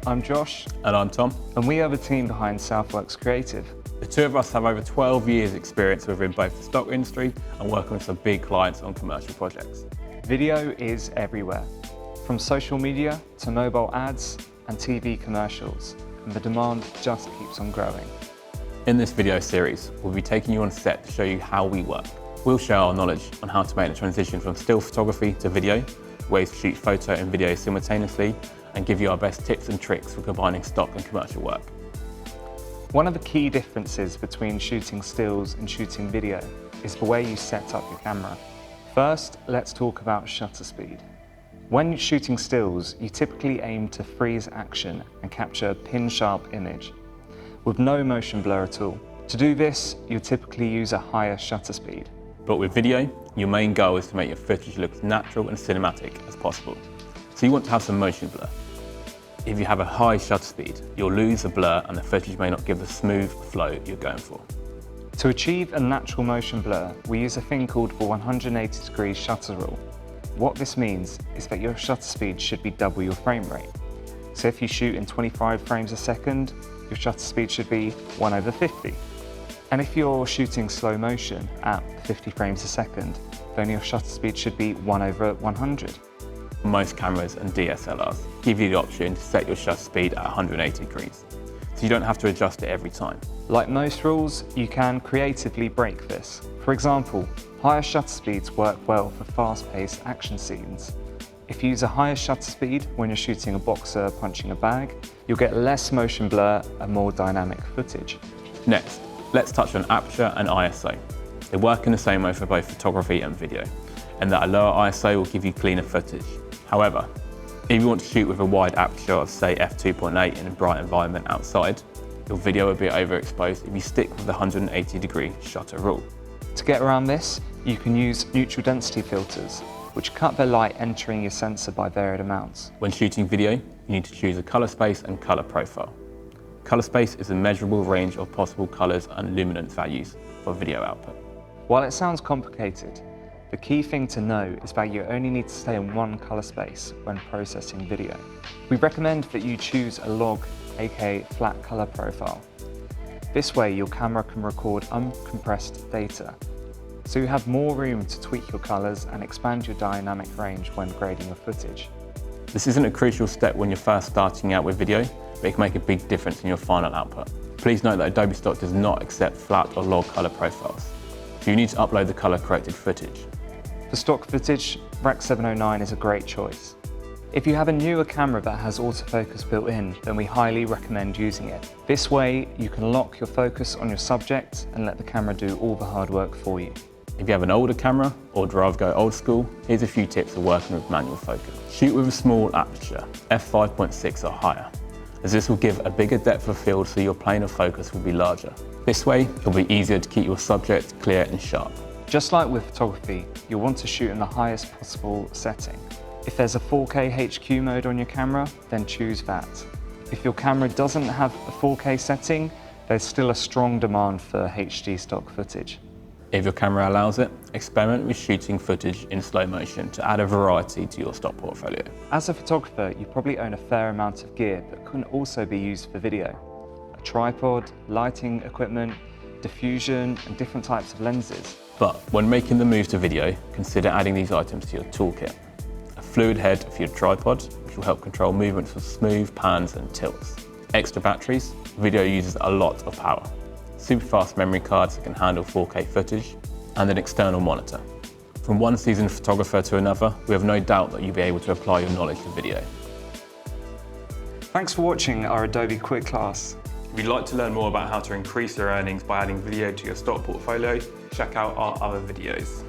I'm Josh. And I'm Tom. And we are the team behind Southworks Creative. The two of us have over 12 years experience within both the stock industry and working with some big clients on commercial projects. Video is everywhere, from social media to mobile ads and TV commercials, and the demand just keeps on growing. In this video series, we'll be taking you on set to show you how we work. We'll share our knowledge on how to make the transition from still photography to video, ways to shoot photo and video simultaneously, and give you our best tips and tricks for combining stock and commercial work. One of the key differences between shooting stills and shooting video is the way you set up your camera. First, let's talk about shutter speed. When shooting stills, you typically aim to freeze action and capture a pin-sharp image with no motion blur at all. To do this, you typically use a higher shutter speed. But with video, your main goal is to make your footage look as natural and cinematic as possible. So you want to have some motion blur. If you have a high shutter speed, you'll lose the blur and the footage may not give the smooth flow you're going for. To achieve a natural motion blur, we use a thing called the 180-degree shutter rule. What this means is that your shutter speed should be double your frame rate. So if you shoot in 25 frames a second, your shutter speed should be 1/50. And if you're shooting slow motion at 50 frames a second, then your shutter speed should be 1/100. Most cameras and DSLRs give you the option to set your shutter speed at 180 degrees, so you don't have to adjust it every time. Like most rules, you can creatively break this. For example, higher shutter speeds work well for fast-paced action scenes. If you use a higher shutter speed when you're shooting a boxer punching a bag, you'll get less motion blur and more dynamic footage. Next, let's touch on aperture and ISO. They work in the same way for both photography and video, and that a lower ISO will give you cleaner footage. However, if you want to shoot with a wide aperture of say f2.8 in a bright environment outside, your video will be overexposed if you stick with the 180-degree shutter rule. To get around this, you can use neutral density filters, which cut the light entering your sensor by varied amounts. When shooting video, you need to choose a color space and color profile. Color space is a measurable range of possible colors and luminance values for video output. While it sounds complicated, the key thing to know is that you only need to stay in one color space when processing video. We recommend that you choose a log, aka flat color profile. This way your camera can record uncompressed data, so you have more room to tweak your colors and expand your dynamic range when grading your footage. This isn't a crucial step when you're first starting out with video, but it can make a big difference in your final output. Please note that Adobe Stock does not accept flat or log color profiles, so you need to upload the color corrected footage. For stock footage, Rec. 709 is a great choice. If you have a newer camera that has autofocus built in, then we highly recommend using it. This way, you can lock your focus on your subject and let the camera do all the hard work for you. If you have an older camera or rather go old school, here's a few tips for working with manual focus. Shoot with a small aperture, f5.6 or higher, as this will give a bigger depth of field so your plane of focus will be larger. This way, it'll be easier to keep your subject clear and sharp. Just like with photography, you'll want to shoot in the highest possible setting. If there's a 4K HQ mode on your camera, then choose that. If your camera doesn't have a 4K setting, there's still a strong demand for HD stock footage. If your camera allows it, experiment with shooting footage in slow motion to add a variety to your stock portfolio. As a photographer, you probably own a fair amount of gear that can also be used for video. A tripod, lighting equipment, diffusion, and different types of lenses. But when making the move to video, consider adding these items to your toolkit. A fluid head for your tripod, which will help control movements of smooth pans and tilts. Extra batteries, video uses a lot of power. Super fast memory cards that can handle 4K footage, and an external monitor. From one seasoned photographer to another, we have no doubt that you'll be able to apply your knowledge to video. Thanks for watching our Adobe Quick Class. If you'd like to learn more about how to increase your earnings by adding video to your stock portfolio, check out our other videos.